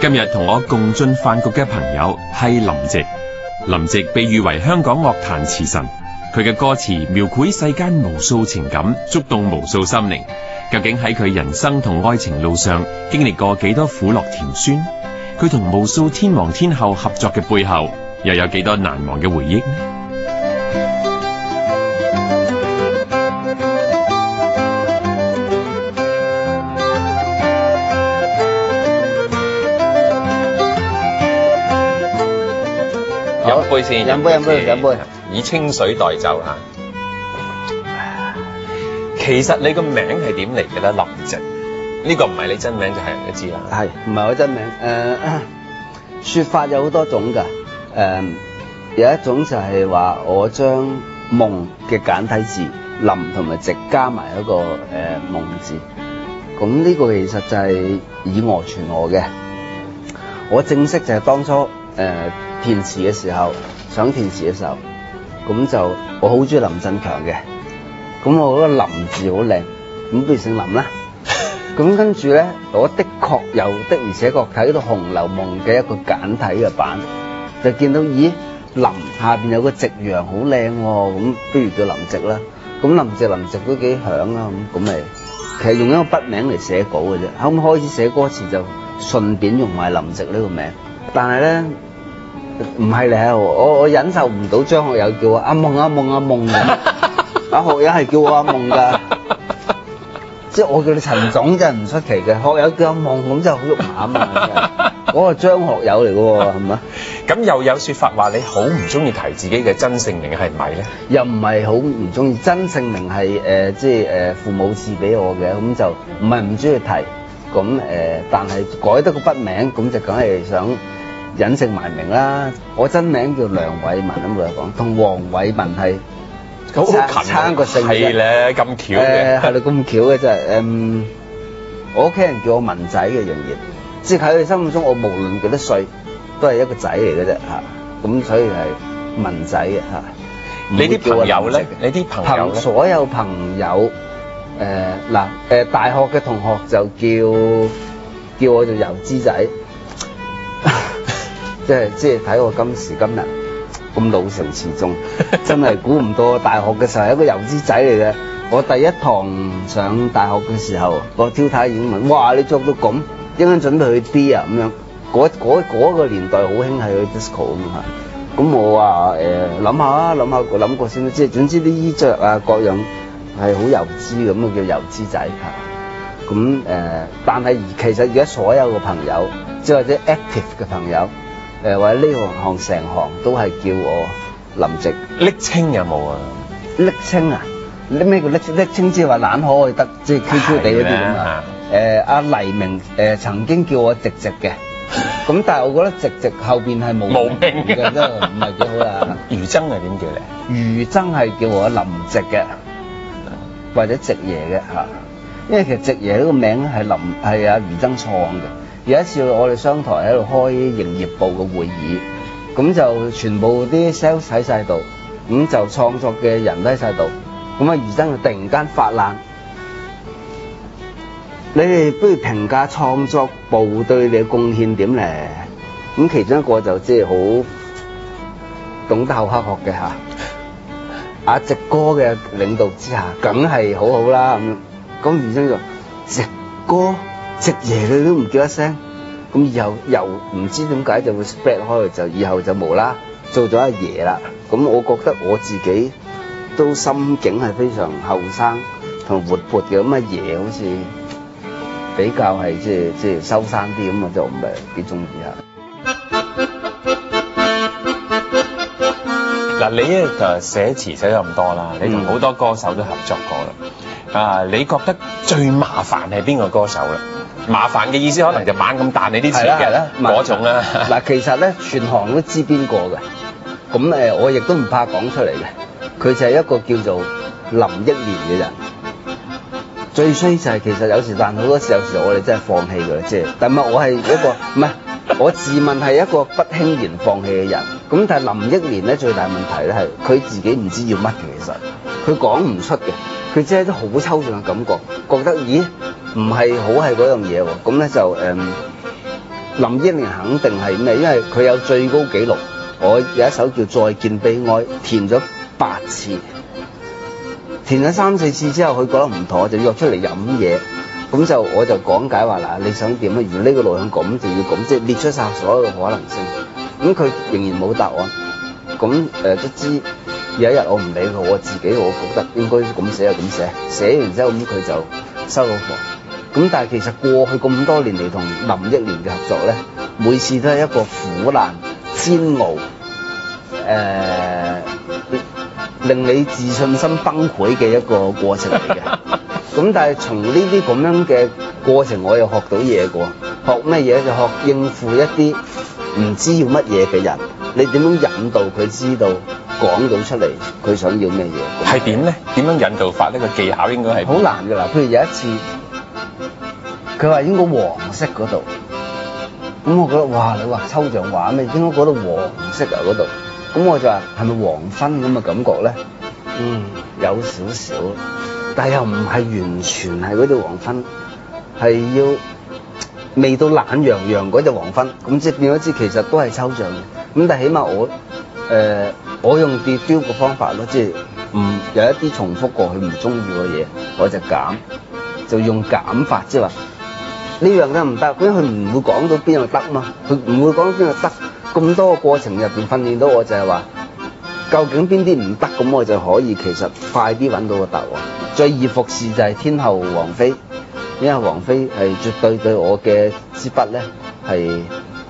今日同我共進飯局嘅朋友係林夕。林夕被譽為香港樂壇詞神，佢嘅歌詞描繪世間無數情感，觸動無數心靈。究竟喺佢人生同愛情路上經歷過幾多苦樂甜酸？佢同無數天王天后合作嘅背後，又有幾多難忘嘅回憶呢？飲杯先，飲杯，以清水代酒嚇。其實你個名係點嚟嘅咧？林夕呢個唔係你真名，就係人都知啦。係唔係我真名？説法有好多種㗎。有一種就係話我將夢嘅簡體字林同埋夕加埋一個夢字。咁呢個其實就係以訛傳訛嘅。我正式就係當初填詞嘅時候，想填詞嘅時候，咁就我好中意林振強嘅，咁我覺得林字好靚，咁不如姓林啦。咁跟住咧，我的確有的而且確睇到《紅樓夢》嘅一個簡體嘅版，就見到咦林下邊有個夕陽好靚喎，咁不如叫林夕啦。咁林夕都幾響啊，咁咪其實用一個筆名嚟寫稿嘅啫。後尾開始寫歌詞就順便用埋林夕呢個名，但係咧。唔係咧，我忍受唔到張學友叫我阿夢嘅，阿學友係叫我阿夢㗎，即係我叫你陳總真係唔出奇嘅，學友叫阿夢咁就好肉麻啊！嗰個張學友嚟嘅喎，係咪？咁又有説法話你好唔中意提自己嘅真姓名，係唔係咧？又唔係好唔中意，真姓名係即係父母賜俾我嘅，咁就唔係唔中意提，咁但係改得個筆名，咁就梗係想。隱姓埋名啦，我真名叫梁偉文咁嚟講，同黃偉文係好差個姓嘅，係咧咁巧嘅，係啦咁巧嘅真係我屋企人叫我文仔嘅仍然，即係喺佢心目中我無論幾多歲都係一個仔嚟嘅啫嚇，咁所以係文仔嘅嚇。你啲朋友咧？你啲朋友咧？所有朋友大學嘅同學就叫我做油脂仔。即係睇我今時今日咁老成持重，真係估唔到大學嘅時候係一個油脂仔嚟嘅。我第一堂上大學嘅時候，個挑太已經問：哇！你着到咁，一陣準備去 D 啊咁樣。嗰個年代好興係去 disco 咁嚇。咁我話諗過先，即係總之啲衣着啊各樣係好油脂咁啊，叫油脂仔嚇。咁但係其實而家所有嘅朋友，即係或者 active 嘅朋友。或者呢行成行都係叫我林夕。昵稱有冇啊？昵稱啊？咩叫昵稱？即係話懶可愛得，即係 QQ 地嗰啲咁啊。阿黎明曾經叫我夕夕嘅，咁但係我覺得夕夕後邊係冇名嘅，真係唔係幾好啦。余爭係點叫你？余爭係叫我林夕嘅，或者夕爺嘅嚇。因為其實夕爺呢個名係阿余爭創嘅。有一次我哋商台喺度開營業部嘅會議，咁就全部啲 sales 喺晒度，咁就創作嘅人都喺晒度，咁余爭就突然間發爛，你哋不如評價創作部對你嘅貢獻點咧？咁其中一個就即係好懂得後刻學嘅嚇，阿夕哥嘅領導之下，梗係好好啦咁余爭就夕哥。夕爺佢都唔叫一聲，咁以後又唔知點解就會 spread 開，就以後就無啦做咗阿爺啦。咁我覺得我自己都心境係非常後生同活潑嘅，咁阿爺好似比較係即係收山啲咁，我就唔係幾中意嚇。嗱，你咧就寫詞寫咗咁多啦，你同好多歌手都合作過啦。你覺得最麻煩係邊個歌手咧？麻煩嘅意思可能就猛咁彈你啲詞嘅嗰種啦。嗱，其實咧全行都知邊個嘅，咁我亦都唔怕講出嚟嘅。佢就係一個叫做林憶蓮嘅人。最衰就係其實有時彈好多時，有時我哋真係放棄㗎，即係。但係我係一個唔係，我自問係一個不輕言放棄嘅人。咁但係林憶蓮咧最大問題咧係佢自己唔知要乜嘅，其實佢講唔出嘅，佢只係啲好抽象嘅感覺，覺得咦唔係好係嗰樣嘢喎。咁咧就林憶蓮肯定係咩？因為佢有最高紀錄。我有一首叫《再見悲哀》，填咗8次，填咗3、4次之後，佢覺得唔妥，就約出嚟飲嘢。咁我就講解話嗱，你想點啊？如果呢個路向咁就要咁，即係列出晒所有嘅可能性。咁佢仍然冇答案。咁卒之有一日我唔理佢，我覺得應該咁寫就咁寫。寫完之後咁佢就收到貨。咁但係其實過去咁多年嚟同林憶蓮嘅合作咧，每次都係一個苦難煎熬，令你自信心崩潰嘅一個過程嚟嘅。咁但係從呢啲咁樣嘅過程，我又學到嘢過。學咩嘢？就學應付一啲唔知要乜嘢嘅人，你點樣引導佢知道講到出嚟佢想要咩嘢？係點咧？點樣引導法呢？個技巧應該係好難㗎啦。譬如有一次，佢話應該黃色嗰度，咁我覺得哇，你話抽象畫咩？應該嗰度黃色啊嗰度，咁我就話係咪黃昏咁嘅感覺咧？有少少，但係又唔係完全係嗰啲黃昏，係要未到懶洋洋嗰隻黃昏，咁即係變咗知其實都係抽象嘅。咁但係起碼我用 diffuse 嘅方法咯，即係有一啲重複過去唔中意嘅嘢，我就減，就用減法，即係話呢樣得唔得？因為佢唔會講到邊樣得嘛，佢唔會講到邊樣得。咁多個過程入邊訓練到我就係話，究竟邊啲唔得，咁我就可以其實快啲揾到個答案。最易服侍就係天后王菲，因為王菲係絕對對我嘅支筆咧係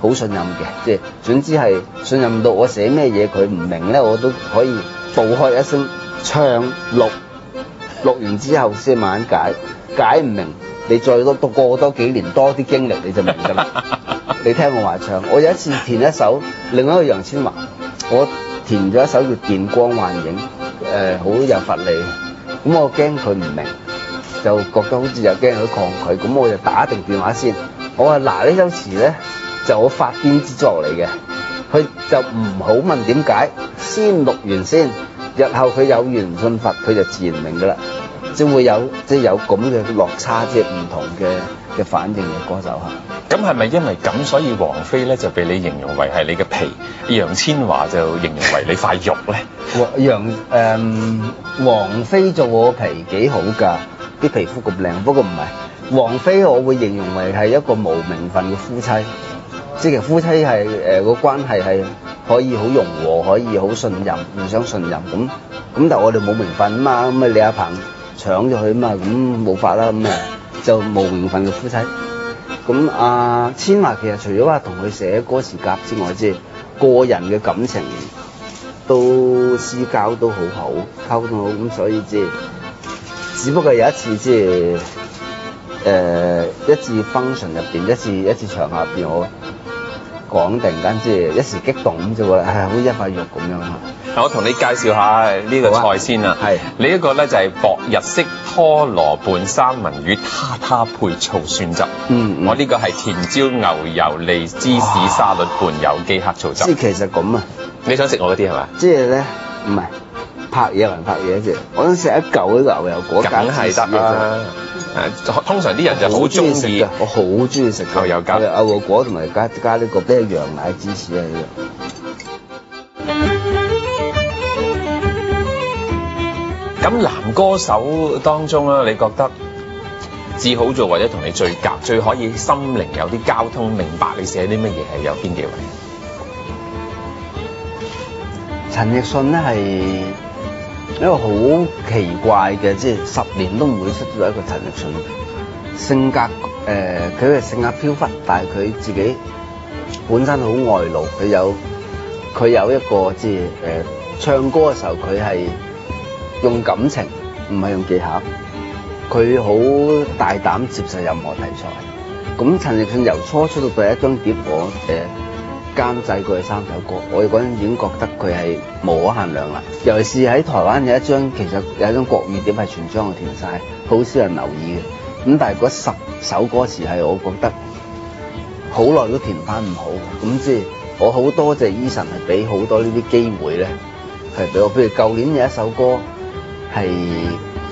好信任嘅，即係總之係信任到我寫咩嘢佢唔明咧，我都可以暴開一聲唱錄完之後先慢慢解唔明，你再過多幾年多啲經歷你就明㗎啦。你聽我話唱，我有一次填一首另外一個楊千嬅，我填咗一首叫《電光幻影》，好有佛理，咁我驚佢唔明，就覺得好似又驚佢抗拒，咁我就打定電話先，我話嗱呢首詞咧就我發癲之作嚟嘅，佢就唔好問點解，先錄完先，日後佢有緣信佛，佢就自然明㗎啦，即會有咁嘅落差，即係唔同嘅反應嘅歌手嚇。咁係咪因為咁，所以王菲咧就被你形容為係你嘅皮，楊千嬅就形容為你塊肉咧？王菲做我皮幾好㗎，啲皮膚咁靚，不過唔係王菲，我會形容為係一個無名分嘅夫妻，即係夫妻係個關係係可以好融和，可以好信任，互相信任咁，但係我哋冇名分啊嘛，咁李亞鵬搶咗佢啊嘛，咁冇法啦，咁就無名分嘅夫妻。咁千嬅其實除咗話同佢寫歌詞夾之外，即係個人嘅感情都私交都好好，溝通好，咁所以即係只不過有一次即係一次 function 入邊，一次場合入邊，我講突然間即係一時激動咁就覺得好似一塊肉咁樣嚇。我同你介紹下呢個菜先啦。係你一個咧就係薄日式拖羅拌三文魚他配醋酸汁。我呢個係甜椒牛油脷芝士沙律拌有機黑醋汁。即係其實咁啊！你想食我嗰啲係嘛？即係咧唔係拍嘢還拍嘢啫，我想食一嚿啲牛油果梗係得啦。通常啲人就好中意，我好中意食牛油夾牛油果同埋加呢個咩羊奶芝士啊！咁男歌手當中咧，你覺得至好做或者同你最夾、最可以心靈有啲交通、明白你寫啲乜嘢係有邊幾位？陳奕迅咧係一個好奇怪嘅，即係10年都唔會出咗一個陳奕迅。性格佢係性格飄忽，但係佢自己本身好外露，佢有一個即係唱歌嘅時候佢係用感情，唔係用技巧。佢好大膽接受任何題材。咁陳奕迅由初出到第一張碟，我監製過佢3首歌，我嗰陣已經覺得佢係無可限量啦。尤其是喺台灣有一張，其實有一張國語碟係全張我填晒，好少人留意嘅。咁但係嗰10首歌詞係我覺得好耐都填翻唔好。咁即係我好多謝 Eason 係俾好多呢啲機會咧，係俾我。譬如舊年有一首歌係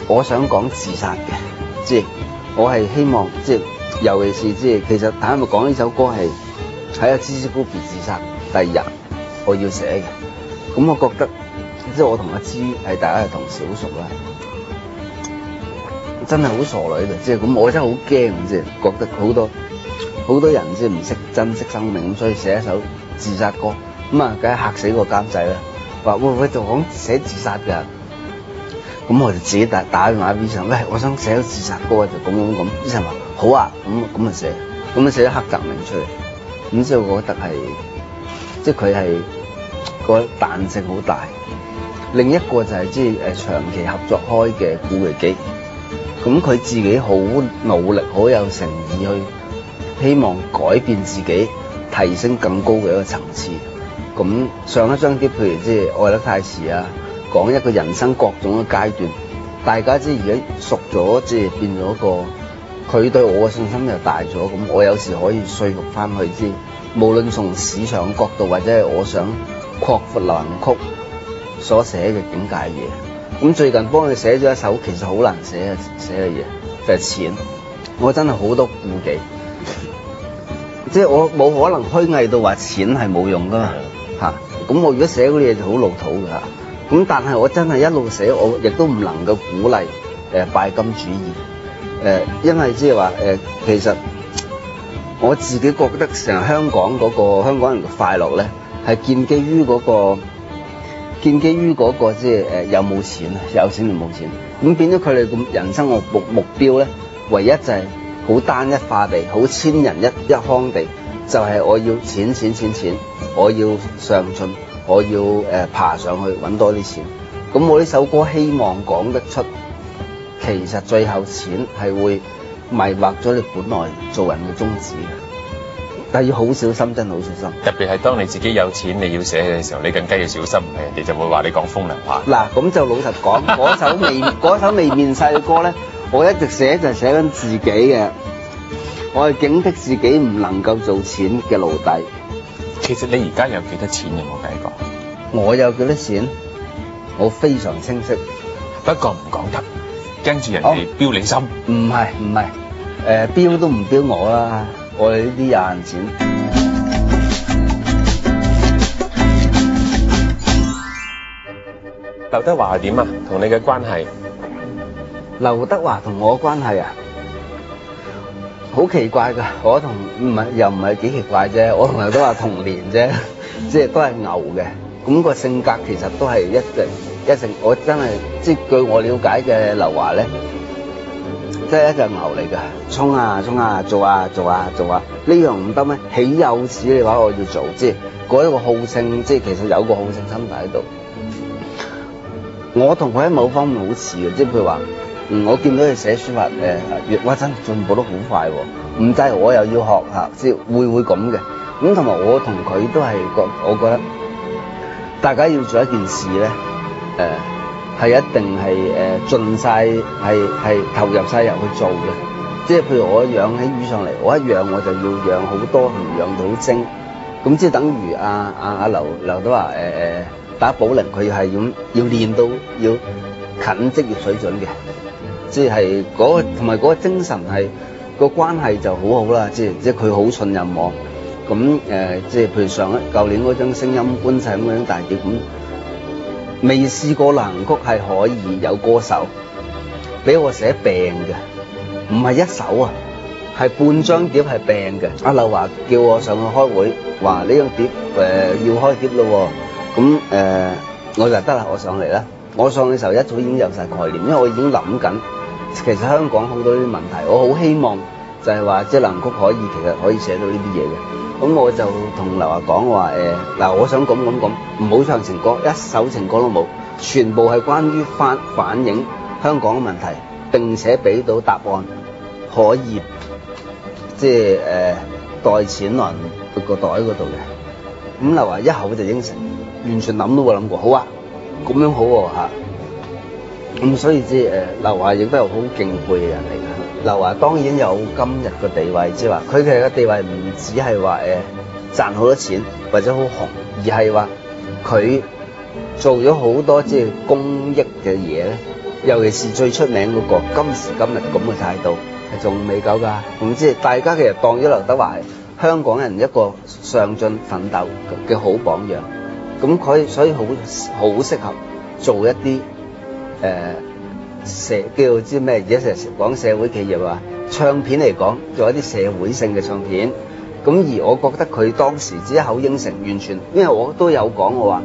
我想講自殺嘅，即係我係希望即係尤其是即係其實坦白講呢首歌係喺阿芝芝 Goopy 自殺第二日，我要寫嘅。咁我覺得即係我同阿芝係大家係同事好熟啦，真係好傻女嘅，即係咁我真係好驚，即係覺得好多人即係唔識珍惜生命，咁所以寫一首自殺歌，咁啊梗係嚇死個監製啦，話喂就講寫自殺㗎。咁我就自己打電話俾醫生，喂，我想寫個自殺歌就咁。醫生話好啊，咁就寫，咁就寫咗黑澤明出嚟。咁之後我覺得係，即係佢係個彈性好大。另一個就係即係長期合作開嘅古巨基，咁佢自己好努力，好有誠意去希望改變自己，提升更高嘅一個層次。咁上一張碟，譬如即係愛得太遲啊。講一個人生各種嘅階段，大家即係而家熟咗，即係變咗個佢對我嘅信心又大咗。咁我有時可以說服翻佢，即係無論從市場角度或者係我想擴闊流行曲所寫嘅境界嘢。咁最近幫佢寫咗一首其實好難寫嘅嘢，就係錢。我真係好多顧忌，即係我冇可能虛偽到話錢係冇用噶嘛嚇。咁我如果寫嗰啲嘢就好老土㗎嚇。咁但係我真係一路寫，我亦都唔能夠鼓勵拜金主義，因為即係話其實我自己覺得成日香港人嘅快樂咧，係建基於嗰個即係有冇錢，有錢定冇錢，咁變咗佢哋咁人生嘅目標咧，唯一就係好單一化地，好千人一腔地，就係我要錢，我要上進。我要爬上去揾多啲錢，咁我呢首歌希望講得出，其實最後錢係會迷惑咗你本來做人嘅宗旨嘅，但係要好小心，真係好小心。特別係當你自己有錢你要寫嘅時候，你更加要小心，人哋就會話你講風涼話。嗱，咁就老實講，嗰首未面世嘅歌咧，我一直寫就係寫緊自己嘅，我係警惕自己唔能夠做錢嘅奴隸。其實你而家有幾多錢有冇計過？我有幾多錢？我非常清晰，不過唔講得，跟住人哋標你心。唔係，標都唔標我啦，我哋呢啲有閒錢。劉德華係點啊？同你嘅關係？劉德華同我嘅關係啊？好奇怪㗎，我同又唔係幾奇怪啫，我同劉德華同年啫，即係都係牛嘅，咁個性格其實都係一成，我真係即係據我了解嘅劉華咧，即係一隻牛嚟㗎，衝啊，做啊，呢樣唔得咩？豈有此理嘅話我要做，即係嗰一個好勝，即係其實有個好勝心態喺度。我同佢喺某方面好似嘅，即係譬如話。我見到佢寫書法，哇真進步得好快喎！唔制我又要學下，即係會咁嘅。咁同埋我同佢都係我覺得大家要做一件事咧，係一定係盡晒係投入晒入去做嘅。即係譬如我養起魚上嚟，我一養我就要養好多，同養到好精。咁即係等於阿劉德華打保齡，佢係要練到要近職業水準嘅。即係嗰個同埋嗰個精神係個關係就好好啦，即係佢好信任我。咁即係譬如舊年嗰張聲音觀世咁樣大碟，咁未試過流行曲係可以有歌手俾我寫病嘅，唔係一首啊，係半張碟係病嘅。阿劉華叫我上去開會，話呢張碟要開碟咯，咁我就得啦，我上嚟啦。我上嘅時候一早已經有晒概念，因為我已經諗緊，其實香港好多呢啲問題，我好希望就係話即係流行曲其實可以寫到呢啲嘢嘅。咁我就同劉華講話嗱，我想咁，唔好唱情歌，一首情歌都冇，全部係關於反映香港嘅問題，並且俾到答案，可以即係袋錢落個袋嗰度嘅。咁劉華一口就應承，完全諗都冇諗過，好啊！咁樣好喎嚇，咁所以即係劉華亦都係好敬佩嘅人嚟嘅。劉華當然有今日嘅地位，即係話佢嘅地位唔只係話賺好多錢或者好紅，而係話佢做咗好多即係公益嘅嘢咧。尤其是最出名嗰個今時今日咁嘅態度係仲未夠㗎。咁即係大家其實當咗劉德華係香港人一個上進奮鬥嘅好榜樣。咁佢所以好適合做一啲叫做知咩？而家成日講社會企業啊，唱片嚟講做一啲社會性嘅唱片。咁而我覺得佢當時只一口應承，完全，因為我都有講我話，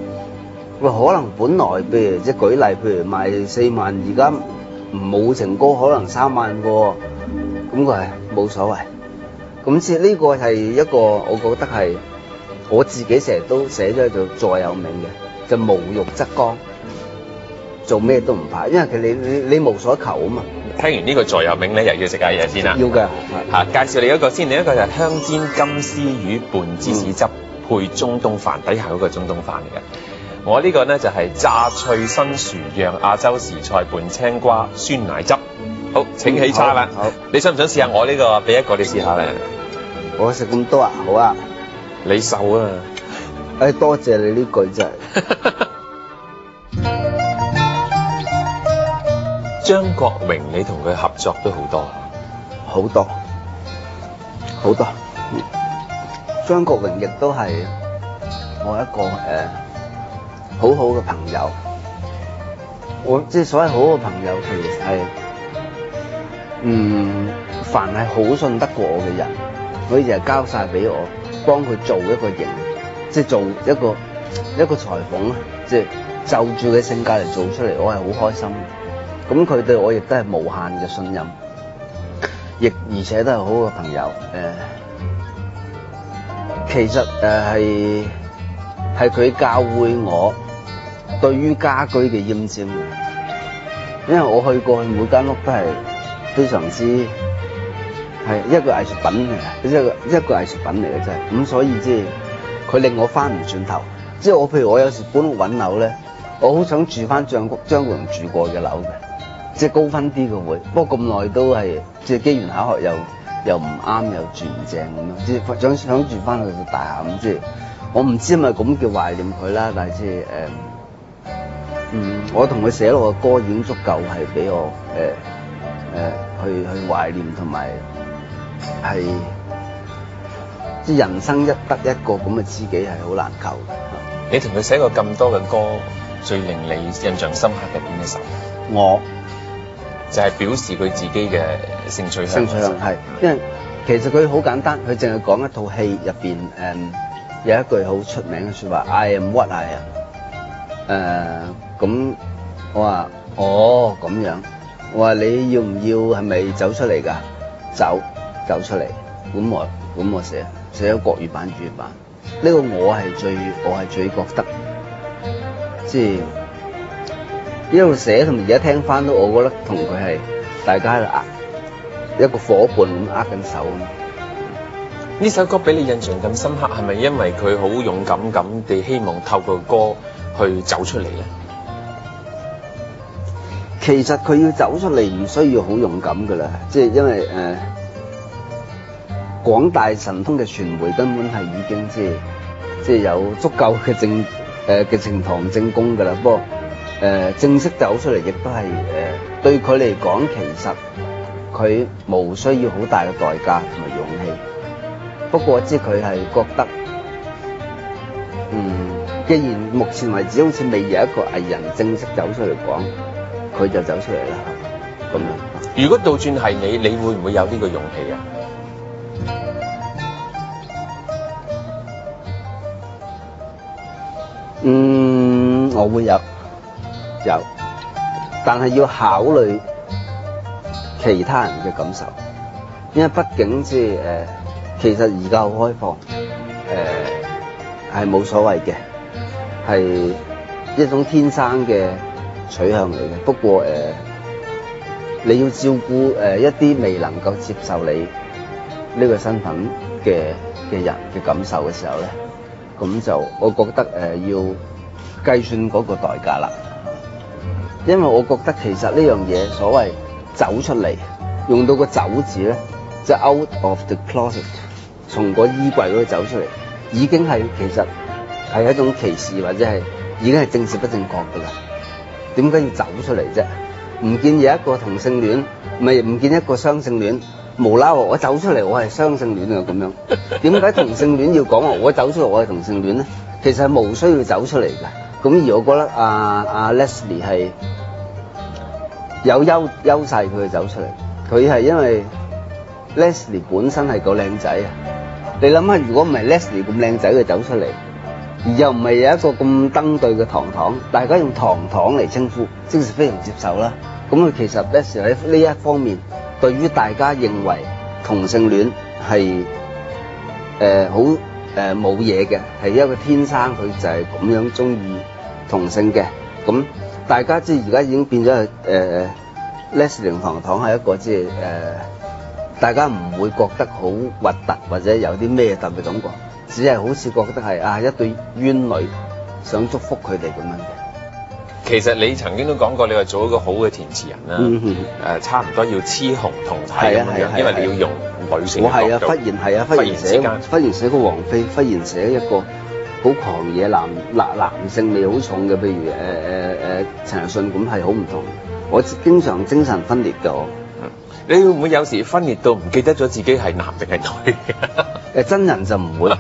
喂，可能本來譬如即係舉例，譬如賣4萬，而家冇情歌可能3萬喎。咁佢係冇所謂。咁即係呢個係一個我覺得係我自己成日都寫咗做座右銘嘅，就無欲則剛，做咩都唔怕，因為你無所求啊嘛。聽完呢個座右銘咧，又要食下嘢先啦。要嘅嚇，介紹你一個先，另一個就係香煎金絲魚拌芝士汁配中東飯，底下嗰個中東飯嚟嘅。我呢個呢就係炸脆新薯釀亞洲時菜拌青瓜酸奶汁。好，請起叉啦。好，你想唔想試下我呢個？俾一個你試下咧。我食咁多啊，好啊。你瘦啊！多謝你呢句真係。張國榮，你同佢合作都好多。好多。張國榮亦都係我一個好好嘅朋友。我即係所謂好好嘅朋友，其實係凡係好信得過我嘅人，佢就係交晒俾我，幫佢做一個型，即係做一個裁縫啊，即係就住佢性格嚟做出嚟，我係好開心。咁佢對我亦都係無限嘅信任，而且都係好好嘅朋友。其實係佢教會我對於家居嘅奄尖，因為我去過去每間屋都係非常之係一個藝術品嚟嘅，一個藝術品嚟嘅真係。咁所以即係佢令我翻唔轉頭。即係我譬如我有時搬屋揾樓咧，我好想住翻張國榮住過嘅樓嘅。即係高分啲嘅會，不過咁耐都係即係機緣巧合又唔啱，又住唔正咁樣，即係想住翻佢嘅大廈咁。即係我唔知係咪咁叫懷念佢啦，但係即係我同佢寫落嘅歌已經足夠係俾我去懷念，同埋係即係人生一得一個咁嘅知己係好難求嘅。你同佢寫過咁多嘅歌，最令你印象深刻嘅邊一首？我就係表示佢自己嘅性取向。性取向係，因為其實佢好簡單，佢淨係講一套戲入邊有一句好出名嘅説話 ：I am what I am。咁我話咁樣，我話你要唔要係咪走出嚟㗎？走出嚟。咁我寫咗國語版、粵語版。呢個我係最覺得即係。一路寫同而家聽翻都，我覺得同佢係大家喺度一個夥伴咁握緊手。呢首歌俾你印象咁深刻，係咪因為佢好勇敢咁地希望透過歌去走出嚟咧？其實佢要走出嚟唔需要好勇敢噶啦，即係因為廣大神通嘅傳媒根本係已經即係有足夠嘅呈堂證供噶啦。不過正式走出嚟亦都係對佢嚟講，其實佢無需要好大嘅代價同埋勇氣。不過即係佢係覺得，既然目前為止好似未有一個藝人正式走出嚟講，佢就走出嚟啦。咁樣。如果倒轉係你會唔會有呢個勇氣啊？我會有，但係要考慮其他人嘅感受，因為畢竟即係其實而家好開放，係冇所謂嘅，係一種天生嘅取向嚟嘅。不過你要照顧一啲未能夠接受你呢個身份嘅人嘅感受嘅時候咧，咁就我覺得要計算嗰個代價啦。因為我覺得其實呢樣嘢所謂走出嚟，用到個走字咧，即係 out of the closet， 從個衣櫃嗰度走出嚟，已經係其實係一種歧視，或者係已經係政治不正確㗎啦。點解要走出嚟啫？唔見有一個同性戀，唔見一個雙性戀無啦喎，我走出嚟我係雙性戀啊咁樣。點解同性戀要講話我走出嚟我係同性戀咧？其實係無需要走出嚟嘅。咁而我覺得阿 Leslie 係有優勢，佢走出嚟。佢係因為 Leslie 本身係個靚仔啊！你諗下，如果唔係 Leslie 咁靚仔，佢走出嚟，而又唔係有一個咁登對嘅糖糖，大家用糖糖嚟稱呼，即是非常接受啦。咁佢其實 Leslie 喺呢一方面，對於大家認為同性戀係好冇嘢嘅，係一個天生佢就係咁樣中意同性嘅。咁大家即係而家已經變咗係Leslie 同糖糖係一個即係大家唔會覺得好核突或者有啲咩特別感覺，只係好似覺得係一對冤女想祝福佢哋咁樣嘅。其實你曾經都講過，你話做一個好嘅填詞人啦，差唔多要雌雄同體咁樣，因為你要用女性嘅角度。忽然寫個王菲，忽然寫一個好狂野男性味好重嘅，譬如陳奕迅咁，係好唔同。我經常精神分裂㗎我。你會唔會有時分裂到唔記得咗自己係男定係女？真人就唔會，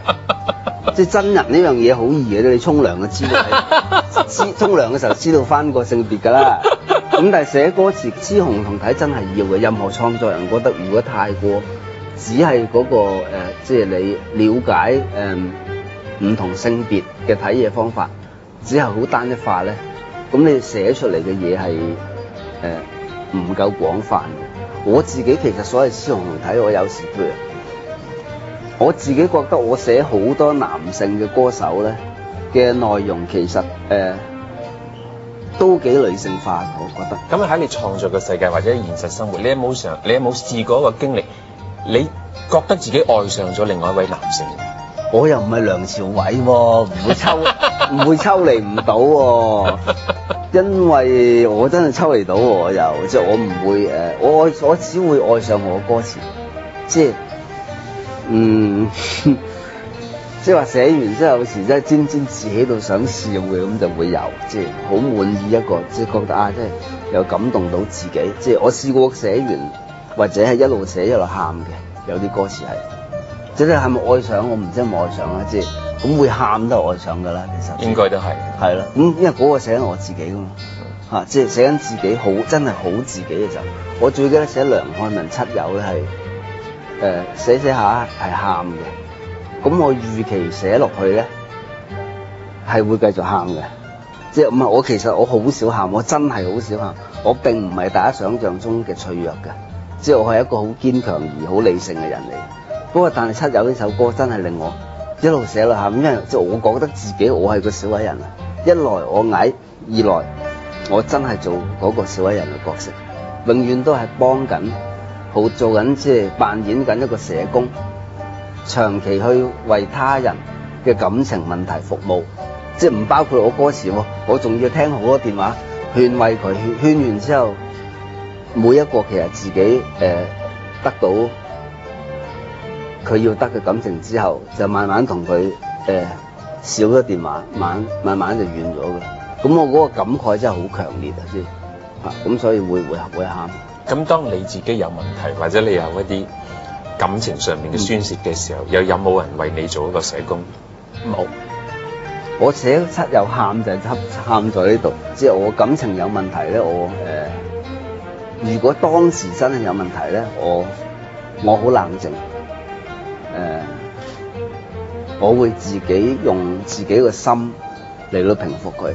即係真人呢樣嘢好易嘅，你沖涼就知道係，沖涼嘅時候知道翻個性別㗎啦。咁但係寫歌詞雌雄同體真係要嘅，任何創作人覺得如果太過只係嗰個即係你了解唔同性別嘅睇嘢方法，只係好單一化咧，咁你寫出嚟嘅嘢係唔夠廣泛嘅。我自己其實所謂雌雄同體，我有時譬如我自己覺得我寫好多男性嘅歌手咧嘅內容，其實都幾女性化嘅，我覺得。咁喺你創作嘅世界或者現實生活，你有冇試過一個經歷？你覺得自己愛上咗另外一位男性？我又唔係梁朝偉喎，唔會抽離唔到喎。因為我真係抽離到喎，又即係我唔會我只會愛上我歌詞，即係即係話寫完之後有時真係沾沾自喜到想笑嘅，咁就會有即係好滿意一個，即係覺得即係有感動到自己。即係我試過寫完或者係一路寫一路喊嘅，有啲歌詞係即係咪愛上我唔知係咪愛上啦，即係。咁會喊都係愛上㗎啦，其實應該都係啦。咁因為嗰個寫緊我自己㗎嘛，即係寫緊自己好，真係好自己嘅時候。我最記得寫梁漢文七友咧係寫下係喊嘅。咁我預期寫落去咧係會繼續喊嘅，即係唔係我其實我好少喊，我真係好少喊。我並唔係大家想象中嘅脆弱嘅，即係我係一個好堅強而好理性嘅人嚟。不過但係七友呢首歌真係令我一路寫落喊，因為即係我覺得自己我係個小矮人啊！一來我矮，二來我真係做嗰個小矮人嘅角色，永遠都係幫緊，好做緊即係扮演緊一個社工，長期去為他人嘅感情問題服務，即係唔包括我歌詞喎，我仲要聽好多電話勸慰佢，勸完之後，每一個其實自己得到佢要得嘅感情之後，就慢慢同佢少咗電話，慢慢就遠咗嘅。咁我嗰個感慨真係好強烈啊！先咁所以會喊。咁當你自己有問題，或者你有一啲感情上面嘅宣泄嘅時候，又有冇人為你做一個社工？冇。我寫七友喊就係喊在呢度，即係我感情有問題咧，如果當時真係有問題咧，我好冷靜。我會自己用自己個心嚟到平復佢，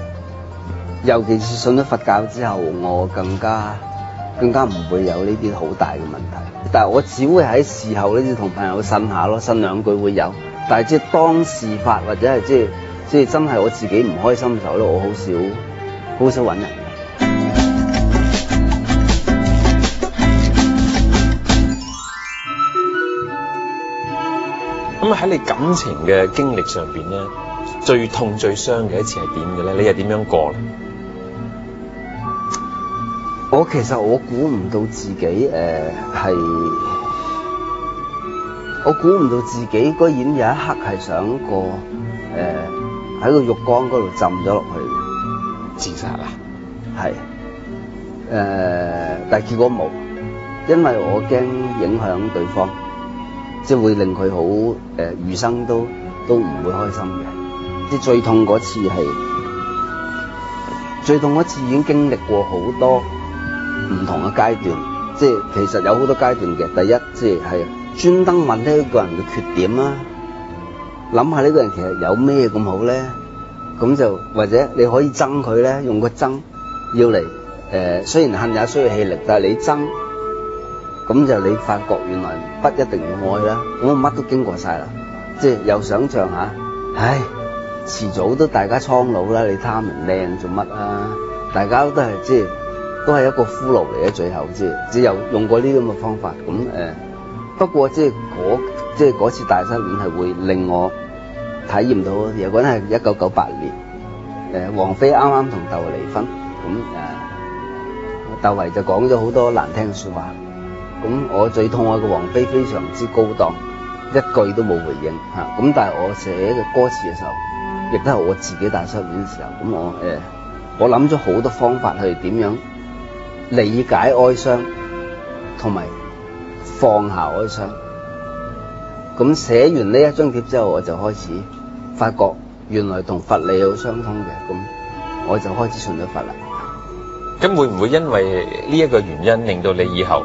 尤其是信咗佛教之後，我更加唔會有呢啲好大嘅問題。但係我只會喺事後呢，同朋友呻下咯，呻兩句會有。但係即係當事發或者係即係真係我自己唔開心嘅時候咧，我好少揾人嘅。咁喺你感情嘅經歷上邊咧，最痛最傷嘅一次係點嘅咧？你係點樣過咧？其實我估唔到自己我估唔到自己居然有一刻係想過喺個浴缸嗰度浸咗落去嘅。自殺啊？係但係結果冇，因為我驚影響對方，即係會令佢好餘生都唔會開心嘅。即係最痛嗰次已經經歷過好多唔同嘅階段，即係其實有好多階段嘅。第一，即係專登問呢個人嘅缺點啦，諗下呢個人其實有咩咁好咧，咁就或者你可以憎佢咧，用個憎要嚟雖然恨也需要氣力，但係你憎，咁就你發覺原來不一定要愛啦。咁我乜都經過晒啦，即係又想象下，唉，遲早都大家蒼老啦，你貪人靚做乜啊？大家都係即係都係一個俘虜嚟嘅，最後即係有用過呢啲咁嘅方法。咁不過即係嗰次大失戀係會令我體驗到嘢。嗰陣係1998年，王菲啱啱同竇唯離婚，咁竇唯就講咗好多難聽嘅説話。咁我最痛愛嘅王菲非常之高檔，一句都冇回應嚇。咁但係我寫嘅歌詞嘅時候，亦都係我自己大失戀嘅時候。咁我諗咗好多方法去點樣理解哀傷，同埋放下哀傷。咁寫完呢一張帖之後，我就開始發覺原來同佛理好相通嘅，咁我就開始信咗佛啦。咁會唔會因為呢一個原因，令到你以後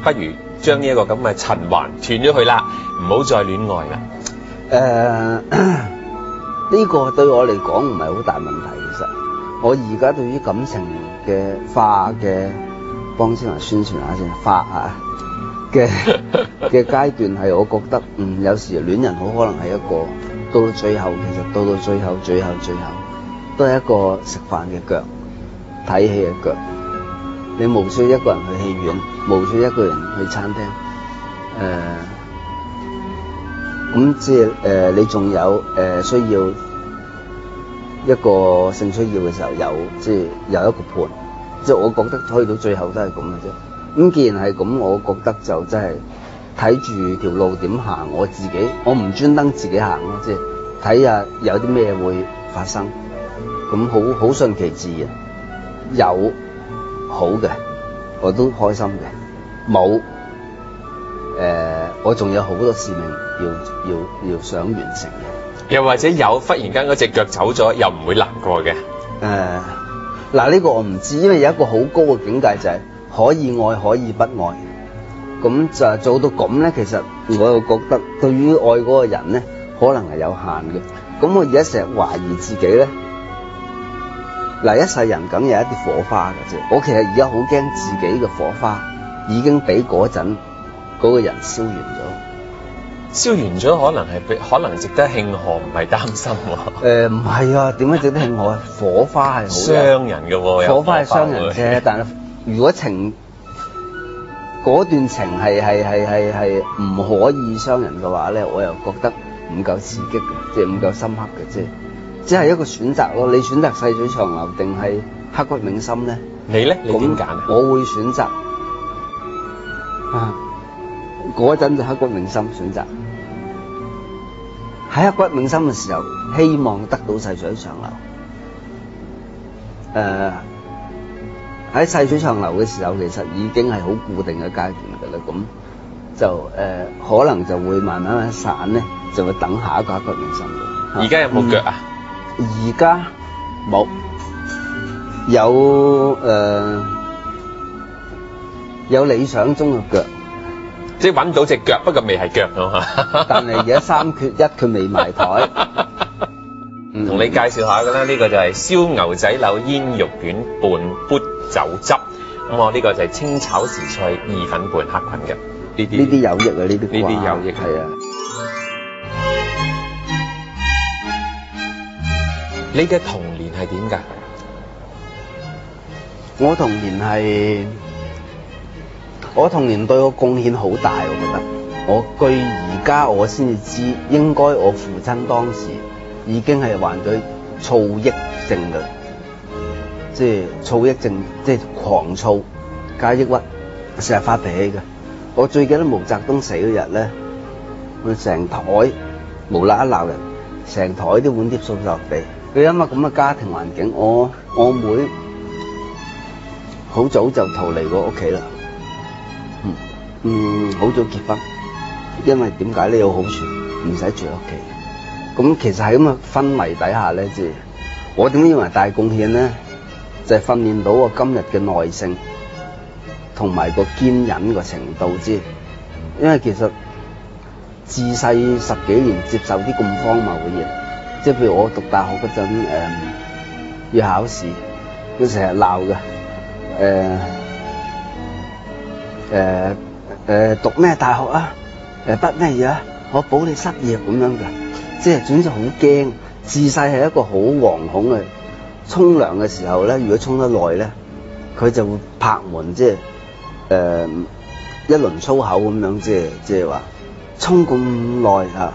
不如將呢一個咁嘅循環斷咗佢啦，唔好再戀愛啦？呢個對我嚟講唔係好大問題。其實我而家對於感情嘅化嘅，幫先嚟宣傳下先，化嘅階段係我覺得，有時戀人好可能係一個到最後，其實到最後都係一個食飯嘅腳，睇戲嘅腳。你無需一個人去戲院，無需一個人去餐廳，咁即係你仲有需要一個性需要嘅時候，即係有一個伴。即係我覺得去到最後都係咁嘅啫。咁既然係咁，我覺得就真係睇住條路點行，我唔專登自己行咯，即係睇下有啲咩會發生，咁好順其自然。有好嘅，我都開心嘅；冇我仲有好多使命要想完成嘅。又或者有忽然間嗰隻腳走咗，又唔會難過嘅。嗱，呢個我唔知，因為有一個好高嘅境界就係可以愛可以不愛。咁就做到咁咧，其實我又覺得對於愛嗰個人咧，可能係有限嘅。咁我而家成日懷疑自己咧，嗱，一世人梗有一啲火花嘅啫。我其實而家好驚自己嘅火花已經俾嗰陣嗰個人燒完咗。燒完咗可能值得慶賀，唔係擔心喎。唔係啊，點解值得慶賀啊？火花係好傷人嘅喎，火花係傷人啫。但係如果嗰段情係唔可以傷人嘅話咧，我又覺得唔夠刺激嘅，即係唔夠深刻嘅，即係一個選擇咯。你選擇細水長流定係刻骨銘心咧？你咧？你點揀啊？我會選擇嗰陣就刻骨銘心選擇。喺刻骨銘心嘅時候，希望得到細水長流。喺細水長流嘅時候，其實已經係好固定嘅階段㗎啦。咁就可能就會慢慢散咧，就會等下一個刻骨銘心。而家有冇腳啊？而家冇，有理想中嘅腳。即係揾到隻腳，不過未係腳啊！但係而家3缺1，佢未埋台。同你介紹下嘅啦，呢個就係燒牛仔柳煙肉卷拌砵酒汁。咁我呢個就係清炒時菜意粉拌黑菌嘅。呢啲有益啊！呢啲有益係啊。你嘅童年係點㗎？我童年對我貢獻好大，我覺得。據而家我先至知，應該我父親當時已經係患咗躁鬱症㗎，即係躁鬱症，即係狂躁加抑鬱，成日發脾氣嘅。我最記得毛澤東死嗰日咧，佢成台無啦啦鬧人，成台啲碗碟掃落地。佢因為咁嘅家庭環境，我妹好早就逃離過屋企啦。好早結婚，因為點解呢？有好處，唔使住屋企。咁其實喺咁嘅氛圍底下咧，即係我點認為大貢獻咧，就係訓練到我今日嘅耐性同埋個堅忍個程度之。因為其實自細10幾年接受啲咁荒謬嘅嘢，即係譬如我讀大學嗰陣，要考試，佢成日鬧嘅，讀咩大學啊？畢咩嘢啊？我保你失業咁樣嘅，即係總之好驚。自細係一個好惶恐嘅，沖涼嘅時候咧，如果沖得耐咧，佢就會拍門，即係一輪粗口咁樣，即係話沖咁耐嚇，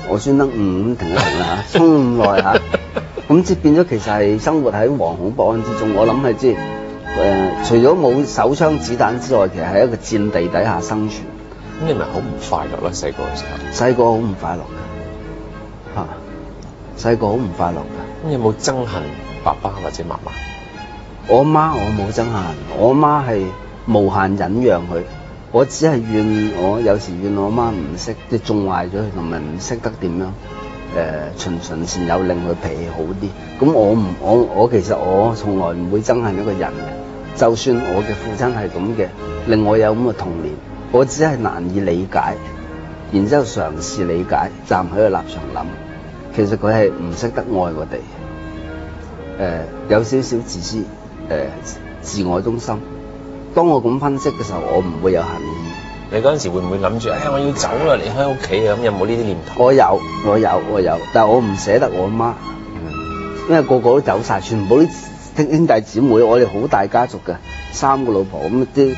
我專登停一停啦嚇，沖咁耐嚇，咁即係變咗其實係生活喺惶恐不安之中。我諗係即係除咗冇手槍子彈之外，其實係一個戰地底下生存。咁你咪好唔快樂咯？細個嘅時候，細個好唔快樂嘅嚇，細個好唔快樂嘅。咁有冇憎恨爸爸或者媽媽？我媽我冇憎恨，我媽係無限忍讓佢。我只係怨我有時怨我媽唔識，即係縱壞咗佢，同埋唔識得點樣循善誘，令佢脾氣好啲。咁我其實我從來唔會憎恨一個人嘅，就算我嘅父親係咁嘅，令我有咁嘅童年，我只係難以理解，然之後嘗試理解，站喺個立場諗，其實佢係唔識得愛我哋，有少少自私，自我中心。當我咁分析嘅時候，我唔會有恨意。你嗰陣時會唔會諗住，我要走啦，離開屋企啊？咁有冇呢啲念頭？我有，但係我唔捨得我媽，因為個個都走晒，全部啲兄弟姊妹，我哋好大家族嘅，3個老婆咁啲。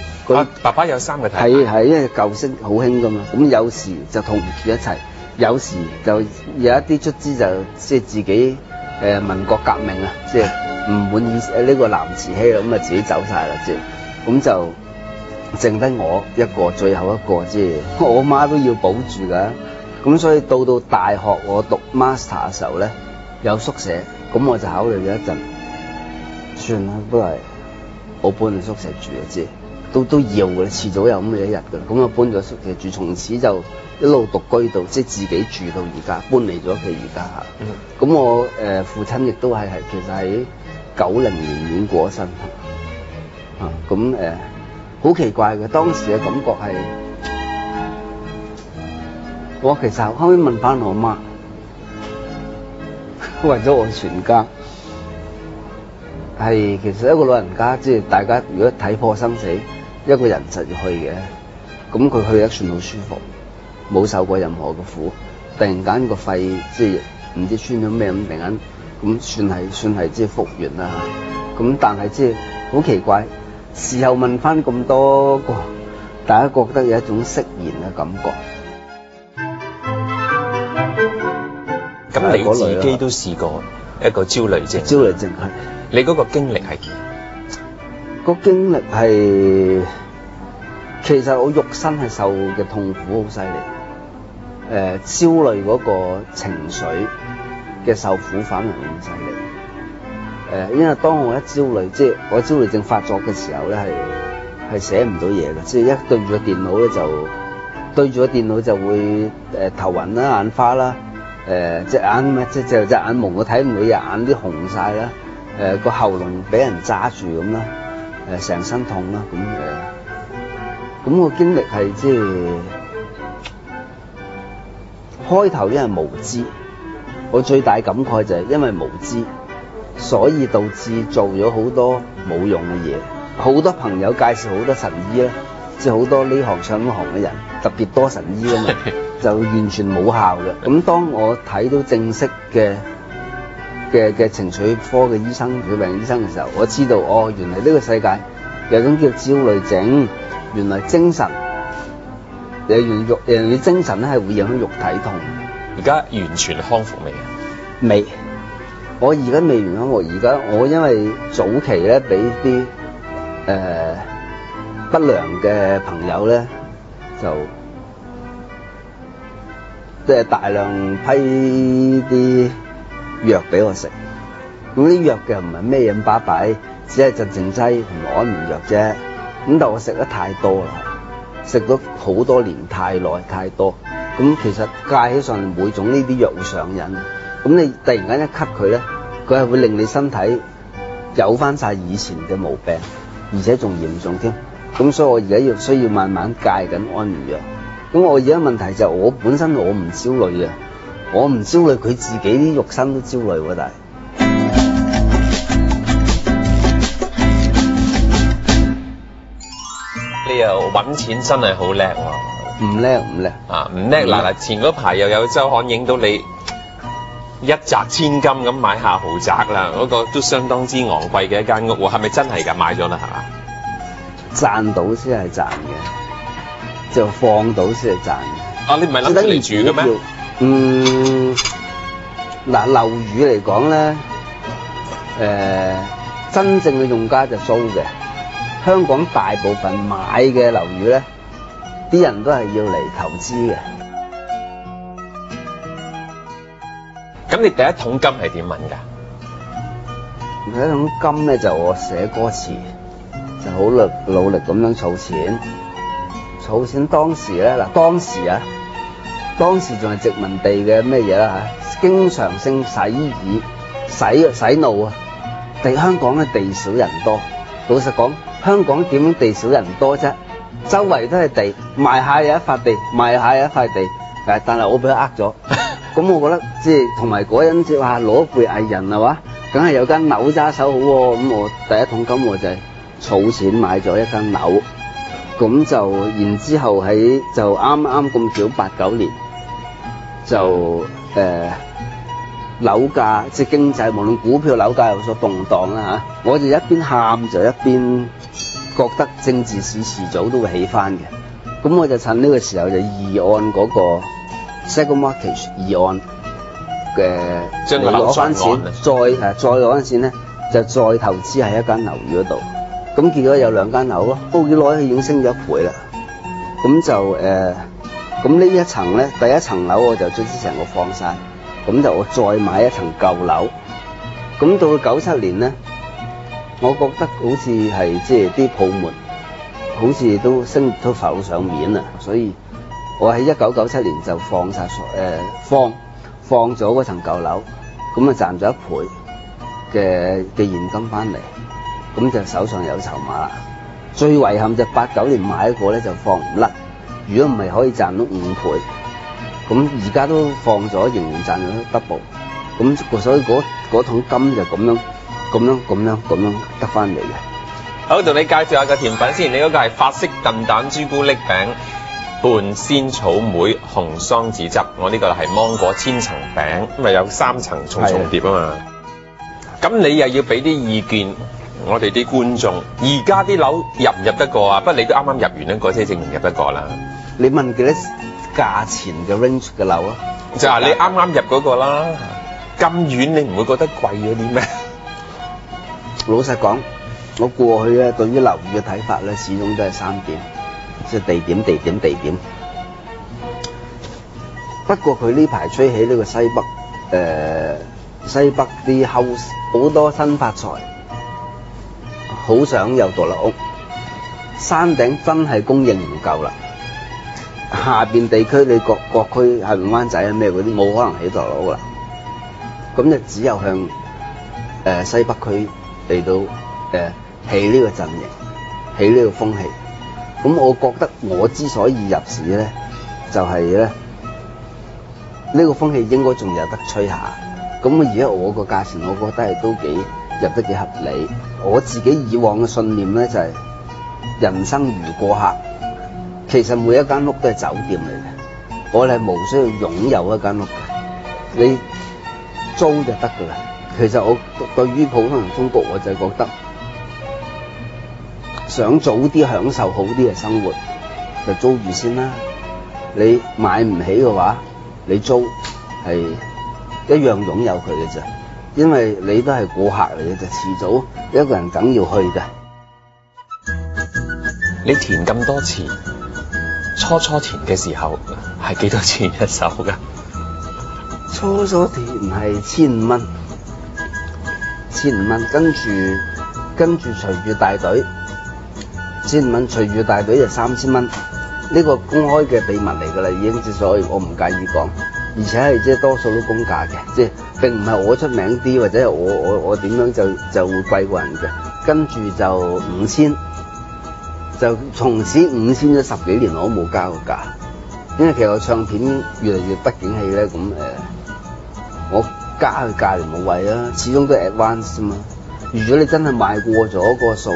爸爸有3個太太。係，因為舊式好興噶嘛，咁有時就同住一齊，有時就有一啲卒之就即係自己民國革命啊，即係唔滿意呢個南慈禧啦，咁啊自己走晒啦，即係。咁就剩低我一個，最後一個，即係我媽都要保住㗎。咁所以到大學我讀 master 嘅時候咧，有宿舍，咁我就考慮咗一陣，算啦，都係我搬去宿舍住嘅啫，都要嘅，遲早有咁嘅一日㗎。咁我搬咗宿舍住，從此就一路獨居到即係自己住到而家，搬嚟咗佢而家嚇。咁我父親亦都係其實喺90年已經過咗身。咁好奇怪嘅，當時嘅感覺係，我其實後尾問翻我媽，為咗我全家，係其實一個老人家，即係大家如果睇破生死，一個人實要去嘅，咁佢去得算好舒服，冇受過任何嘅苦，突然間個肺即係唔知穿咗咩咁，突然間咁算係即係復原啦，咁但係即係好奇怪。事後問翻咁多個，大家覺得有一種釋然嘅感覺。咁你自己都試過一個焦慮症？焦慮症係。你嗰個經歷係點？個經歷係，其實我肉身係受嘅痛苦好犀利。焦慮嗰個情緒嘅受苦反而唔犀利。因為當我一焦慮，即係我焦慮症發作嘅時候咧，係寫唔到嘢嘅，即係一對住個電腦咧就會頭暈啦、眼花啦，隻眼咩即係隻眼蒙，我睇唔到嘢，眼啲紅晒啦，個喉嚨俾人揸住咁啦，成身痛啦，咁個經歷係即係開頭因為無知，我最大感慨就係因為無知。所以導致做咗好多冇用嘅嘢，好多朋友介紹好多神醫咧，即係好多呢行上呢行嘅人，特別多神醫㗎嘛，就完全冇效嘅。咁當我睇到正式嘅情緒科嘅醫生、小病醫生嘅時候，我知道原來呢個世界有種叫焦慮症，原來精神人嘅精神咧係會影響肉體痛。而家完全康復未啊？未。我而家未完康復，而家我因為早期咧俾啲不良嘅朋友咧，就即係大量批啲藥俾我食。咁啲藥嘅唔係咩嘢巴閉，只係鎮靜劑同埋安眠藥啫。咁但我食得太多啦，食咗好多年太耐太多，咁其實戒起上嚟每種呢啲藥會上癮，咁你突然間一 cut 佢咧，佢係會令你身體有翻晒以前嘅毛病，而且仲嚴重添。咁所以我而家需要慢慢戒緊安眠藥。咁我而家問題就係我本身我唔焦慮嘅，我唔焦慮，佢自己啲肉身都焦慮喎，但係。你又揾錢真係好叻喎！唔叻啊，唔叻嗱！前嗰排又有週刊影到你一擲千金咁買下豪宅啦，嗰個都相當之昂貴嘅一間屋喎，係咪真係㗎？買咗啦係嘛？賺到先係賺嘅，就放到先係賺嘅。啊，你唔係諗住嚟住嘅咩？嗱，樓宇嚟講咧，真正嘅用家就租嘅。香港大部分買嘅樓宇咧，啲人都係要嚟投資嘅。咁你第一桶金係點揾㗎？第一桶金咧就我寫歌詞，就好努力咁樣儲錢。儲錢當時咧當時仲係殖民地嘅咩嘢啦嚇，經常性洗腦啊！香港嘅地少人多，老實講。香港點樣地少人多啫？周圍都係地，賣下有一塊地，賣下有一塊地，但係我俾佢呃咗。咁我覺得即係同埋嗰陣即係話攞輩藝人係嘛，梗係有間樓揸手好喎。咁我第一桶金我就係儲錢買咗一間樓，咁就然之後就啱啱咁巧89年就樓價即係經濟，無論股票樓價有所動盪啦嚇，我就一邊喊就一邊覺得政治市遲早都會起翻嘅。咁我就趁呢個時候就議案嗰個 second mortgage 議案嘅，將個樓攞翻錢，再攞翻錢咧，就再投資喺一間樓宇嗰度。咁結果有2間樓咯，冇幾耐佢已經升咗1倍啦。咁就咁呢一層咧，第一層樓我就將之成個放晒。咁就我再買一層舊樓，咁到97年咧，我覺得好似係即係啲泡沫，好似都浮上面啦，所以我喺1997年就放晒放咗嗰層舊樓，咁啊賺咗1倍嘅現金翻嚟，咁就手上有籌碼啦。最遺憾就89年買一個咧就放唔甩，如果唔係可以賺到5倍。咁而家都放咗，仍然賺咗 double， 咁所以嗰桶金就咁樣得翻嚟嘅。好，同你介紹下個甜品先，你嗰個係法式燉蛋朱古力餅拌仙草莓紅桑子汁，我呢個係芒果千層餅，咁咪有3層重疊啊嘛。咁你又要俾啲意見我哋啲觀眾，而家啲樓入唔入得過啊？不過你都啱啱入完啦，嗰些證明入得過啦。你問幾多價錢嘅 range 嘅樓啊？就係你啱啱入嗰個啦，咁遠你唔會覺得貴咗啲咩？老實講，我過去咧對於樓宇嘅睇法咧，始終都係3點，即係地點。不過佢呢排吹起呢個西北啲 house 好多新發財，好想有獨立屋，山頂真係供應唔夠啦。下邊地區你各區下邊灣仔啊咩嗰啲冇可能起獨立屋啦，咁就只有向西北區嚟到起呢個陣營，起呢個風氣。咁我覺得我之所以入市咧，就係咧呢個風氣應該仲有得吹下。咁而家我個價錢，我覺得係都入得幾合理。我自己以往嘅信念咧就係人生如過客。其實每一間屋都係酒店嚟嘅，我哋係無需要擁有一間屋嘅，你租就得㗎啦。其實我對於普通人中國，我就覺得想早啲享受好啲嘅生活，就租住先啦。你買唔起嘅話，你租係一樣擁有佢嘅啫，因為你都係過客嚟嘅，就遲早一個人梗要去嘅。你填咁多錢？初填嘅時候係幾多錢一手㗎？初填係1500蚊，1500蚊，跟住隨住大隊，1500蚊隨住大隊就3000蚊，呢個公開嘅秘密嚟㗎啦，已經，之所以我唔介意講，而且係即係多數都公價嘅，即係並唔係我出名啲或者係我點樣就會貴過人嘅，跟住就5000，就從此5000咗10幾年我都冇加過價，因為其實個唱片越嚟越不景氣咧，咁我加佢價錢冇謂啊，始終都係 advance 嘛。如果你真係賣過咗個數，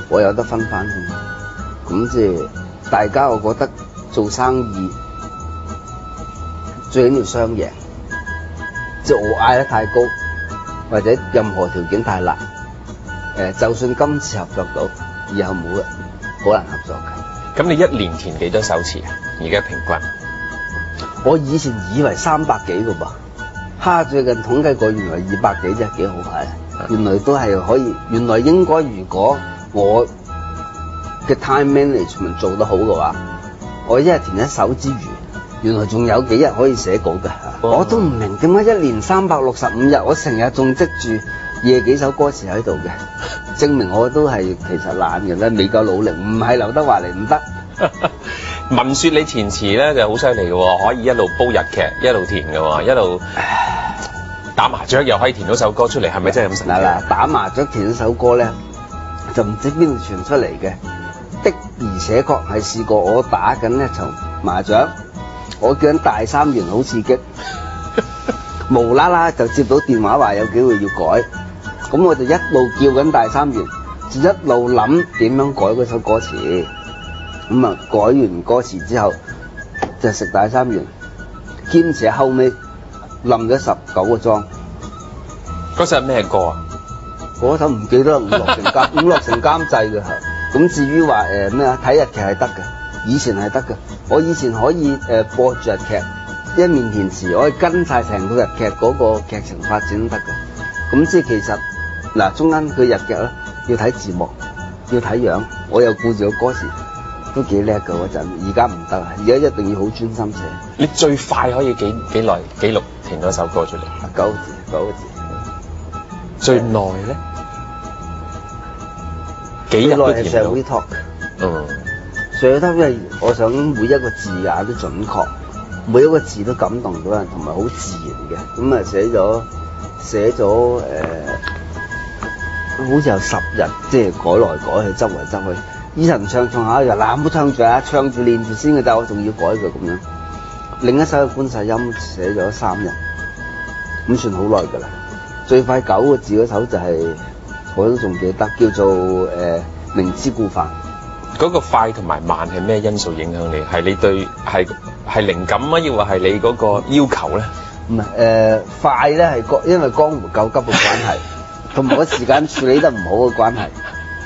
我有得分翻嘅，咁即係大家我覺得做生意最緊要雙贏，即係我嗌得太高，或者任何條件太難，就算今次合作到，以後冇好難合作嘅。咁你一年填幾多首詞啊？而家平均？我以前以為300幾個噃，最近統計過原來200幾啫，幾好睇。原來都係可以，原來應該如果我嘅 time management 做得好嘅話，我一日填一首之餘，原來仲有幾日可以寫稿嘅。我都唔明點解一年365日，我成日仲積住夜幾首歌詞喺度嘅，證明我都係其實懶嘅咧，未夠努力，唔係劉德華嚟唔得。聞說你填詞咧就好犀利嘅喎，可以一路煲日劇一路填嘅喎，一路打麻雀又可以填到首歌出嚟，係咪真係咁神奇？嗱，打麻雀填首歌咧，就唔知邊度傳出嚟嘅，的而且確係試過我打緊一場麻雀，我叫緊大三元好刺激，無啦啦就接到電話話有機會要改，咁我就一路叫緊大三元，就一路諗點樣改嗰首歌詞，咁啊改完歌詞之後就食大三元，兼且後尾冧咗19個莊。嗰首係咩歌啊？嗰首唔記得啦，伍樂城監製嘅係。咁至於話咩啊，睇日劇係得嘅，以前係得嘅。我以前可以播住日劇，一面填詞，我可以跟晒成個日劇嗰個劇情發展都得嘅。咁即係其實嗱，中間佢日劇咧要睇字幕，要睇樣，我又顧住個歌詞，都幾叻㗎嗰陣。而家唔得啊，而家一定要好專心寫。你最快可以幾耐記錄填咗首歌出嚟？9個字。最耐咧？幾日都填到。Shall we talk？ Shall we talk， 因為我想每一個字眼都準確，每一個字都感動到人，同埋好自然嘅。咁啊寫咗好似有10日，即係改來改去，執嚟執去。Eason唱下又嗱，唔好唱住啊，唱住練住先嘅，但係我仲要改佢咁樣。另一首嘅觀世音寫咗3日，咁算好耐㗎啦。最快9個字嗰首就係、我都仲記得，叫做明知故犯。嗰個快同埋慢係咩因素影響你？係你對係靈感啊，抑或係你嗰個要求咧？唔係快咧係因為江湖救急嘅關係，同埋個時間處理得唔好嘅關係，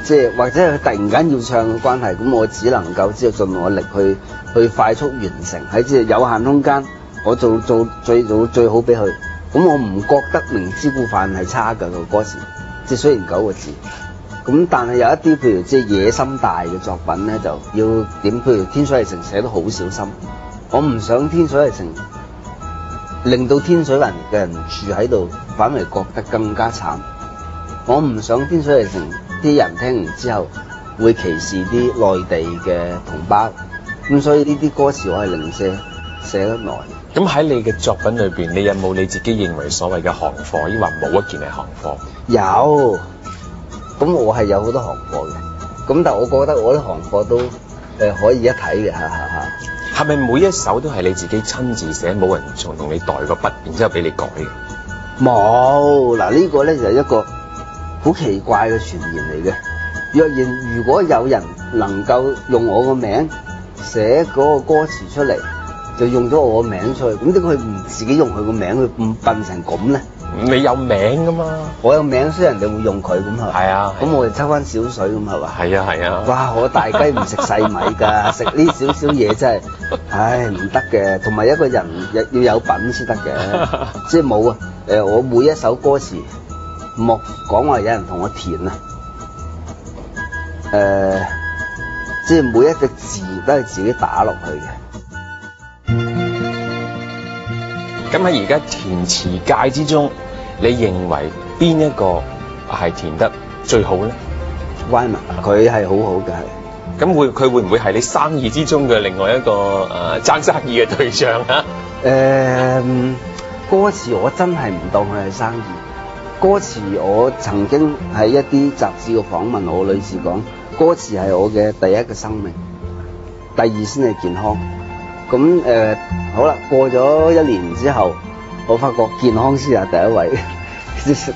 即係或者係佢突然間要唱嘅關係，咁我只能夠即係盡我力去快速完成喺即係有限空間，我做最好俾佢。咁我唔覺得明知故犯係差㗎個歌詞，即係雖然9個字，咁但係有一啲譬如即係野心大嘅作品咧，就要點？譬如天水圍城寫得好小心，我唔想天水圍城令到天水圍嘅人住喺度，反而覺得更加慘。我唔想天水圍城啲人聽完之後會歧視啲內地嘅同胞，咁所以呢啲歌詞我係零舍寫得耐。咁喺你嘅作品裏邊，你有冇你自己認為所謂嘅行貨，抑或冇一件係行貨？有，咁我係有好多行貨嘅，咁但係我覺得我啲行貨都可以一睇嘅，係咪每一首都係你自己親自寫，冇人從同你代個筆，然之後俾你改嘅？冇，嗱呢個咧就係一個好奇怪嘅傳言嚟嘅。如果有人能夠用我個名寫嗰個歌詞出嚟，就用咗我個名出去，咁點解佢唔自己用佢個名，佢咁笨成咁咧？你有名噶嘛？我有名，所以人哋會用佢咁係嘛？係啊。咁我哋抽翻少水咁係嘛？係啊係啊。哇！我大雞唔食細米㗎，食呢少少嘢真係，唉唔得嘅。同埋一個人要有品先得嘅，即係冇啊。我每一首歌詞莫講話有人同我填啊，即係每一個字都係自己打落去嘅。咁喺而家填詞界之中，你認為邊一個係填得最好咧？Wyman 佢係好好嘅，係咁佢會唔會係你生意之中嘅另外一個爭生意嘅對象啊？歌詞我真係唔當佢係生意。歌詞我曾經喺一啲雜誌嘅訪問，我女士講，歌詞係我嘅第一個生命，第二先係健康。咁好啦，過咗1年之後，我發覺健康先係第一位。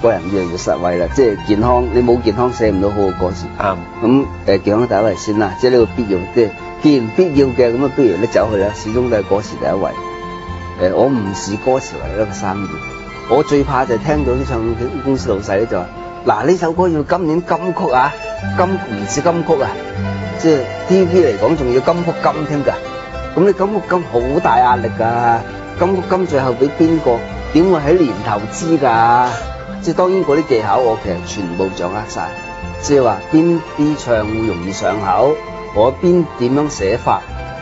個人越嚟越實惠啦，即係健康，你冇健康寫唔到好嘅歌詞。啱。咁健康第一位先啦，即係呢個必要，即係既然必要嘅，咁啊不如拎走去啦，始終都係歌詞第一位。我唔視歌詞為一個生意，我最怕就係聽到啲唱片公司老細咧就話：嗱，呢首歌要今年金曲啊，唔止金曲啊，即係 TVB 嚟講仲要金曲金添㗎。咁你金曲金好大壓力㗎，金曲金最後俾邊個？點會喺年頭知㗎？即係當然嗰啲技巧我其實全部掌握晒，即係話邊啲唱會容易上口，我點樣寫法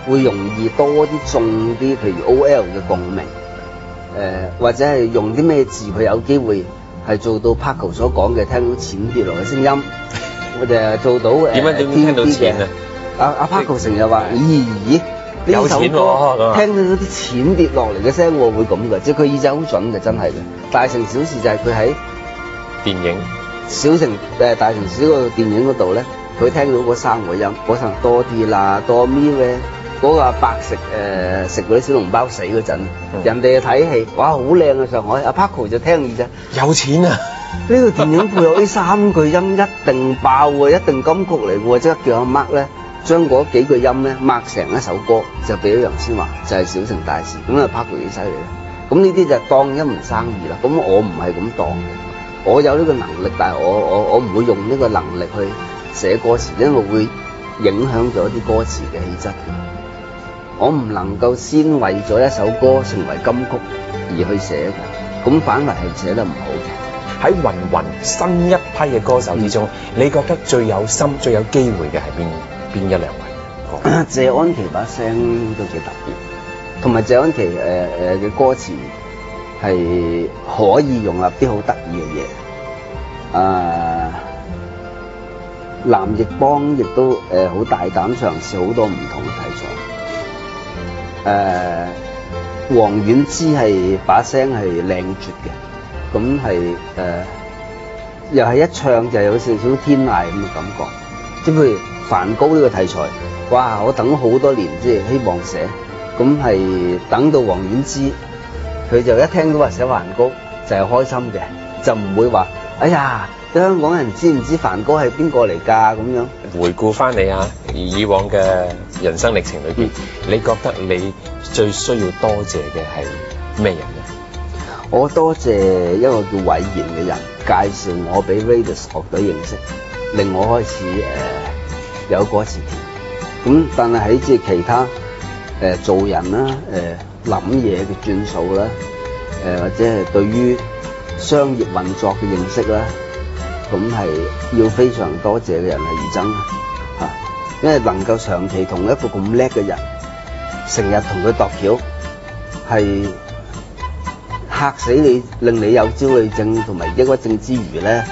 會容易多啲中啲，譬如 OL 嘅共鳴，或者係用啲咩字佢有機會係做到 Paco 所講嘅聽到錢跌落嘅聲音，我哋做到點聽到錢啊？阿 Paco 成日話咦？呢首歌聽到啲錢跌落嚟嘅聲，我會咁嘅，即係佢耳仔好準嘅，真係嘅。大城小事就係佢喺電影大城市嗰個電影嗰度咧，佢聽到嗰3個音，嗰陣多啲啦，多咪咧，嗰個阿伯食嗰啲小籠包死嗰陣，人哋睇戲，哇好靚啊上海，阿 Paco 就聽耳仔有錢啊！呢個電影配合呢3句音一定爆喎，一定金曲嚟喎，即刻叫阿 Mark 咧。將嗰幾句音咧抹成一首歌，就俾咗楊千嬅，就係小城大事。咁啊 Paco 幾犀利啦！咁呢啲就當一門生意啦。咁我唔係咁當嘅，我有呢個能力，但係我唔會用呢個能力去寫歌詞，因為會影響咗啲歌詞嘅氣質。我唔能夠先為咗一首歌成為金曲而去寫嘅，咁反為係寫得唔好嘅。喺芸新一批嘅歌手之中，你覺得最有心、最有機會嘅係邊一兩位？謝安琪把聲都幾特別，同埋謝安琪嘅歌詞係可以融入啲好得意嘅嘢。藍奕邦亦都好大膽嘗試好多唔同嘅題材。黃婉之係把聲係靚絕嘅，咁係又係一唱就有少少天籟咁嘅感覺，即係譬如梵高呢個題材，哇！我等咗好多年，即係希望寫，咁係等到黃婉之，佢就一聽到話寫梵高就係開心嘅，就唔會話哎呀，啲香港人知唔知梵高係邊個嚟㗎咁樣？回顧翻你以往嘅人生歷程裏邊，你覺得你最需要多謝嘅係咩人咧？我多謝一個叫韋賢嘅人介紹我俾 Raidas 樂隊認識，令我開始有歌詞填。咁但係喺即係其他做人啦，諗嘢嘅轉數啦，或者係對於商業運作嘅認識啦，咁係要非常多謝嘅人係余爭嚇，因為能夠長期同一個咁叻嘅人，成日同佢度橋，係嚇死你，令你有焦慮症同埋抑鬱症之餘咧，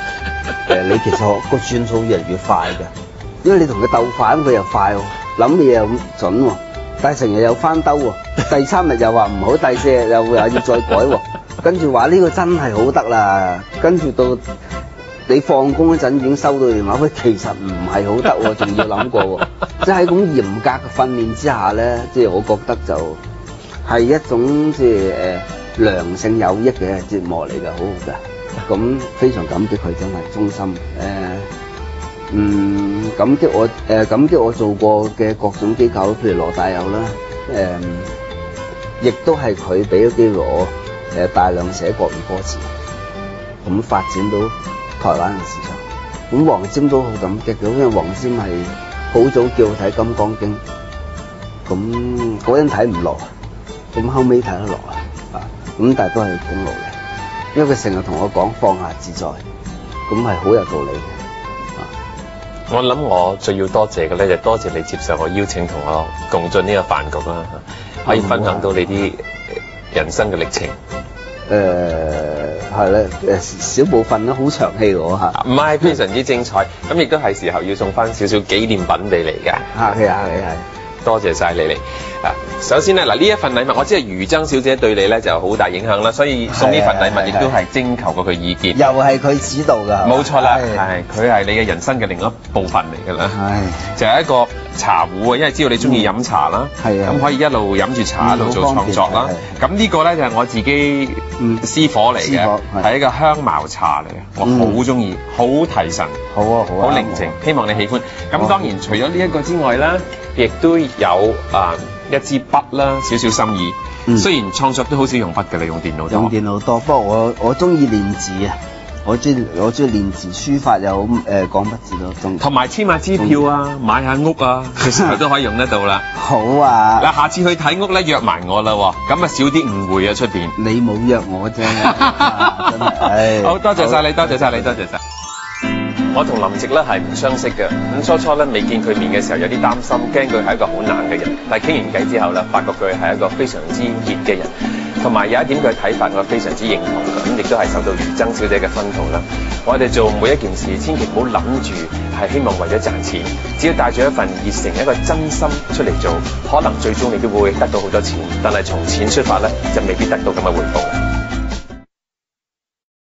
你其實個轉數越嚟越快嘅，因為你同佢鬥快，佢又快喎，諗嘢又咁準喎，但係成日又翻兜喎，第3日又話唔好，第4日又話要再改喎，跟住話呢個真係好得啦，跟住到你放工嗰陣已經收到電話，喂，其實唔係好得喎，仲要諗過喎，即係喺咁嚴格嘅訓練之下咧，即係我覺得就係一種即係良性有益嘅節目嚟㗎，好好㗎，咁非常感激佢，真係衷心感激我做過嘅各種機構，譬如羅大佑啦，亦都係佢俾咗機會我大量寫國語歌詞，咁發展到台灣嘅市場。咁黃霑都好感激嘅，因為黃霑係好早叫我睇《金剛經》，咁嗰陣睇唔落，咁後尾睇得落啊，咁但係都係功勞嘅，因為佢成日同我講放下自在，咁係好有道理嘅。我諗我最要多謝嘅咧，就多謝你接受我邀請，同我共進呢個飯局啦，可以分享到你啲人生嘅歷程。係咧小部分啦，好長氣喎嚇。唔係非常之精彩，咁亦都係時候要送翻少少紀念品俾你㗎。客氣客氣係。多謝晒你嚟啊！首先咧，嗱呢一份禮物，我知係余曾小姐對你咧就好大影響啦，所以送呢份禮物亦都係徵求過佢意見。又係佢指導㗎。冇錯啦，係佢係你嘅人生嘅另一部分嚟㗎啦。係。就係一個茶壺啊，因為知道你中意飲茶啦，係啊，咁可以一路飲住茶一路做創作啦。咁呢個咧就係我自己私伙嚟嘅，係一個香茅茶嚟嘅，我好中意，好提神，好啊好啊，好寧靜，希望你喜歡。咁當然除咗呢一個之外啦，亦都有一支筆啦，少少心意。雖然創作都好少用筆嘅，你用電腦多。用電腦多，不過我中意練字啊。我中意練字，書法又好，鋼筆字都中意。同埋簽下支票啊，買下屋啊，其實都可以用得到啦。好啊！嗱，下次去睇屋咧，約埋我啦喎，咁啊少啲誤會啊出邊。你冇約我啫，真係。好多謝晒你，多謝晒你，多謝晒。我同林夕咧係唔相識嘅，咁初初咧未見佢面嘅時候有啲擔心，驚佢係一個好冷嘅人。但係傾完偈之後咧，發覺佢係一個非常之熱嘅人。同埋有一點佢嘅睇法，我非常之認同嘅，咁亦都係受到余曾小姐嘅薰陶啦。我哋做每一件事，千祈唔好諗住係希望為咗賺錢，只要帶住一份熱誠、一個真心出嚟做，可能最終你都會得到好多錢，但係從錢出發咧，就未必得到咁嘅回報。